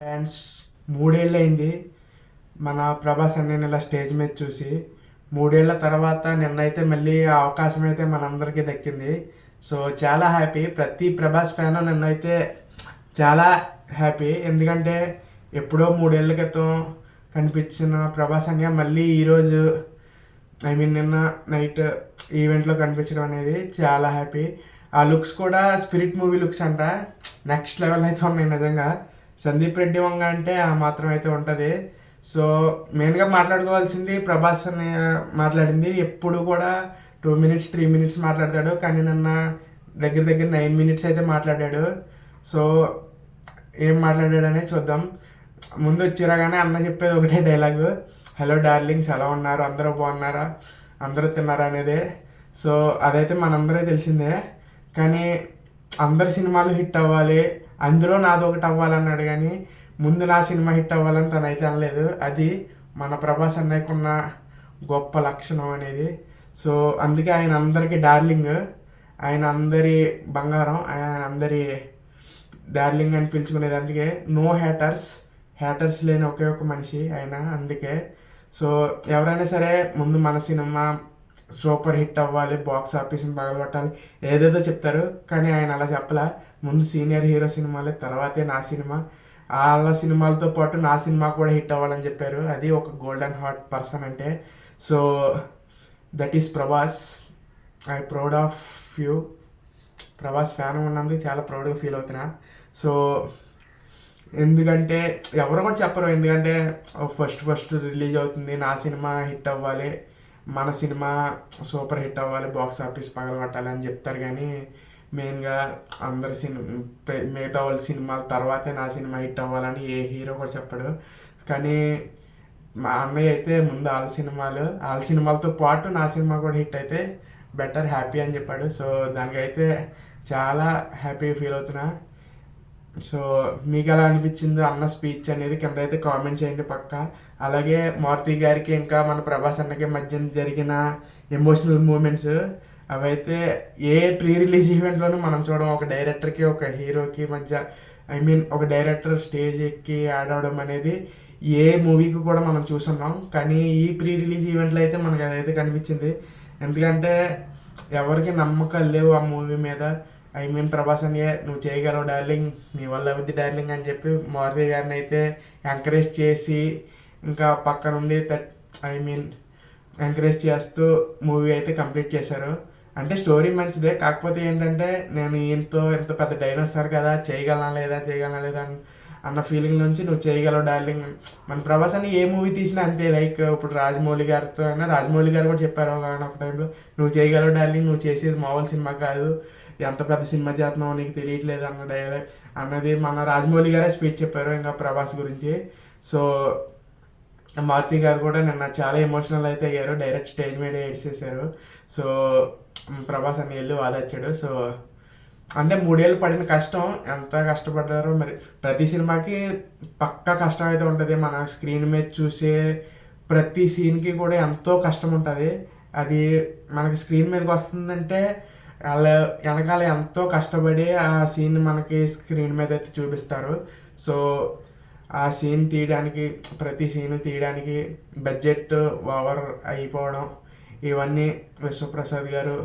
Friends, 3 ఏళ్ళు అయింది మన ప్రభాస్ అన్నని ఇలా స్టేజ్ మీద చూసి. 3 ఏళ్ల తర్వాత నిన్నైతే మళ్ళీ ఆ అవకాశం అయితే మనందరికీ దక్కింది. సో చాలా హ్యాపీ. ప్రతి ప్రభాస్ ఫ్యాన్ నిన్నైతే చాలా హ్యాపీ. ఎందుకంటే ఎప్పుడో 3 ఏళ్ల క్రితం కనిపించిన ప్రభాస్ అన్నయ్య మళ్ళీ ఈరోజు నిన్న నైట్ ఈవెంట్లో కనిపించడం అనేది చాలా హ్యాపీ. ఆ లుక్స్ కూడా స్పిరిట్ మూవీ లుక్స్ అంట. నెక్స్ట్ లెవెల్ అయితే ఉన్నాయి నిజంగా. సందీప్ రెడ్డి వంగ అంటే ఆ మాత్రం అయితే ఉంటుంది. సో మెయిన్గా మాట్లాడుకోవాల్సింది ప్రభాస్ అని మాట్లాడింది. ఎప్పుడు కూడా 2 minutes 3 minutes మాట్లాడతాడు, కానీ నిన్న దగ్గర దగ్గర 9 minutes అయితే మాట్లాడాడు. సో ఏం మాట్లాడాడనే చూద్దాం. ముందు వచ్చిరాగానే అన్న చెప్పేది ఒకటే డైలాగు, హలో డార్లింగ్స్, ఎలా ఉన్నారు, అందరూ బాగున్నారా, అందరూ తిన్నారా అనేదే. సో అదైతే మనందరూ తెలిసిందే. కానీ అందరి సినిమాలు హిట్ అవ్వాలి, అందులో నాది ఒకటి అవ్వాలన్నాడు. కానీ ముందు నా సినిమా హిట్ అవ్వాలని తనైతే అనలేదు. అది మన ప్రభాస్ అన్నయ్యకున్న గొప్ప లక్షణం అనేది. సో అందుకే ఆయన అందరికీ డార్లింగ్, ఆయన అందరి బంగారం, ఆయన అందరి డార్లింగ్ అని పిలుచుకునేది. అందుకే నో హ్యాటర్స్ లేని ఒకే ఒక మనిషి ఆయన. అందుకే సో ఎవరైనా సరే ముందు మన సినిమా సూపర్ హిట్ అవ్వాలి, బాక్స్ ఆఫీస్ని పగలగొట్టాలి, ఏదేదో చెప్తారు. కానీ ఆయన అలా చెప్పలా. ముందు సీనియర్ హీరో సినిమాలే, తర్వాతే నా సినిమా, వాళ్ళ సినిమాలతో పాటు నా సినిమా కూడా హిట్ అవ్వాలని చెప్పారు. అది ఒక గోల్డెన్ హార్ట్ పర్సన్ అంటే. So that is Prabhas. I proud of you. Prabhas fan ఉన్నందుకు చాలా ప్రౌడ్గా ఫీల్ అవుతున్నా. సో ఎందుకంటే ఎవరు కూడా చెప్పరు, ఎందుకంటే ఫస్ట్ రిలీజ్ అవుతుంది, నా సినిమా హిట్ అవ్వాలి, మన సినిమా సూపర్ హిట్ అవ్వాలి, బాక్స్ ఆఫీస్ పగలగొట్టాలి అని చెప్తారు. కానీ మెయిన్గా అందరి మిగతా వాళ్ళ సినిమాల తర్వాతే నా సినిమా హిట్ అవ్వాలని ఏ హీరో కూడా చెప్పాడు. కానీ మా అన్నయ్య అయితే ముందు వాళ్ళ సినిమాలతో పాటు నా సినిమా కూడా హిట్ అయితే బెటర్, హ్యాపీ అని చెప్పాడు. సో దానికైతే చాలా హ్యాపీగా ఫీల్ అవుతున్నా. సో మీకు ఎలా అనిపించిందో అన్న స్పీచ్ అనేది కింద అయితే కామెంట్ చేయండి పక్క. అలాగే మారుతి గారికి ఇంకా మన ప్రభాస్ అన్నకి మధ్య జరిగిన ఎమోషనల్ మూమెంట్స్ అవైతే ఏ ప్రీ రిలీజ్ ఈవెంట్లోనూ మనం చూడడం. ఒక డైరెక్టర్కి ఒక హీరోకి మధ్య, ఒక డైరెక్టర్ స్టేజ్ ఎక్కి ఆడవడం అనేది ఏ మూవీకి కూడా మనం చూస్తున్నాం. కానీ ఈ ప్రీ రిలీజ్ ఈవెంట్లో అయితే మనకు అదైతే కనిపించింది. ఎందుకంటే ఎవరికి నమ్మకాలు లేవు ఆ మూవీ మీద. ప్రభాస్ అన్నయ్య నువ్వు చేయగలవు డార్లింగ్, నీ వల్ల అవుద్ది డార్లింగ్ అని చెప్పి మారుతి గారిని అయితే ఎంకరేజ్ చేసి, ఇంకా పక్క నుండి ఎంకరేజ్ చేస్తూ మూవీ అయితే కంప్లీట్ చేశారు. అంటే స్టోరీ మంచిదే, కాకపోతే ఏంటంటే నేను ఎంత పెద్ద డైనోసార్ కదా, చేయగలనా లేదా అన్న ఫీలింగ్ నుంచి నువ్వు చేయగలవు డార్లింగ్. మన ప్రభాస్ అని ఏ మూవీ తీసినా అంతే. లైక్ ఇప్పుడు రాజమౌళి గారితో అయినా, రాజమౌళి గారు కూడా చెప్పారు ఒక టైంలో, నువ్వు చేయగలవు డార్లింగ్, నువ్వు చేసేది మామూలు సినిమా కాదు, ఎంత పెద్ద సినిమా చేస్తున్నావు నీకు తెలియట్లేదు అన్నది మన రాజమౌళి గారే స్పీచ్ చెప్పారు ఇంకా ప్రభాస్ గురించి. సో మారుతి గారు కూడా నిన్న చాలా ఎమోషనల్ అయితే అయ్యారు, డైరెక్ట్ స్టేజ్ మీద ఏడ్చేసారు. సో ప్రభాస్ అని వెళ్ళి వాదొచ్చాడు. సో అంటే 3 ఏళ్ళు పడిన కష్టం, ఎంత కష్టపడ్డారో మరి. ప్రతి సినిమాకి పక్కా కష్టం అయితే ఉంటుంది. మన స్క్రీన్ మీద చూసే ప్రతి సీన్కి కూడా ఎంతో కష్టం ఉంటుంది. అది మనకి స్క్రీన్ మీదకి వస్తుందంటే వాళ్ళ వెనకాల ఎంతో కష్టపడి ఆ సీన్ మనకి స్క్రీన్ మీద అయితే చూపిస్తారు. సో ఆ సీన్ తీయడానికి, ప్రతి సీన్ తీయడానికి బడ్జెట్ ఓవర్ అయిపోవడం, ఇవన్నీ విశ్వప్రసాద్ గారు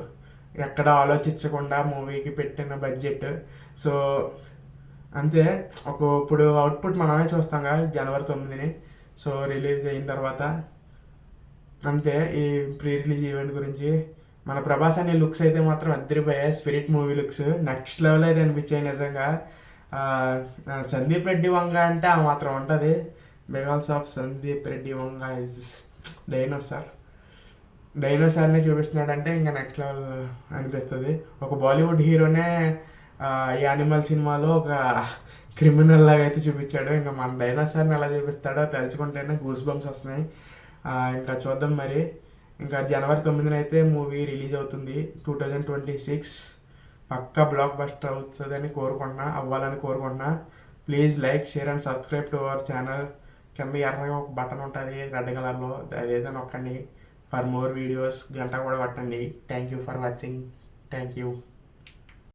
ఎక్కడ ఆలోచించకుండా మూవీకి పెట్టిన బడ్జెట్. సో అంతే. ఇప్పుడు అవుట్పుట్ మనమే చూస్తాం కదా జనవరి 9ని. సో రిలీజ్ అయిన తర్వాత అంతే. ఈ ప్రీ రిలీజ్ ఈవెంట్ గురించి మన ప్రభాస్ అనే లుక్స్ అయితే మాత్రం అద్దరిపోయాయి. Spirit movie looks next level అయితే అనిపించాయి నిజంగా. సందీప్ రెడ్డి వంగ అంటే ఆ మాత్రం ఉంటుంది. Because of Sandeep Reddy Vanga is డైనోసార్నే చూపిస్తున్నాడంటే ఇంకా నెక్స్ట్ లెవెల్ అనిపిస్తుంది. ఒక బాలీవుడ్ హీరోనే యానిమల్ సినిమాలో ఒక క్రిమినల్ లాగా అయితే చూపించాడు. ఇంకా మన డైనోసార్ని ఎలా చూపిస్తాడో తలుచుకుంటేనే గూస్ బంప్స్ వస్తున్నాయి. ఇంకా చూద్దాం మరి. ఇంకా జనవరి 9న అయితే మూవీ రిలీజ్ అవుతుంది. 2026 పక్కా బ్లాక్ బస్టర్ అవుతుందని అవ్వాలని కోరుకుంటున్నా. Please like, share and subscribe to our channel. కింద ఎర్రగా ఒక బటన్ ఉంటుంది రెడ్ కలర్లో, అదేదో నొక్కండి. ఫర్ మోర్ వీడియోస్ గంట కూడా కొట్టండి. Thank you for watching. Thank you.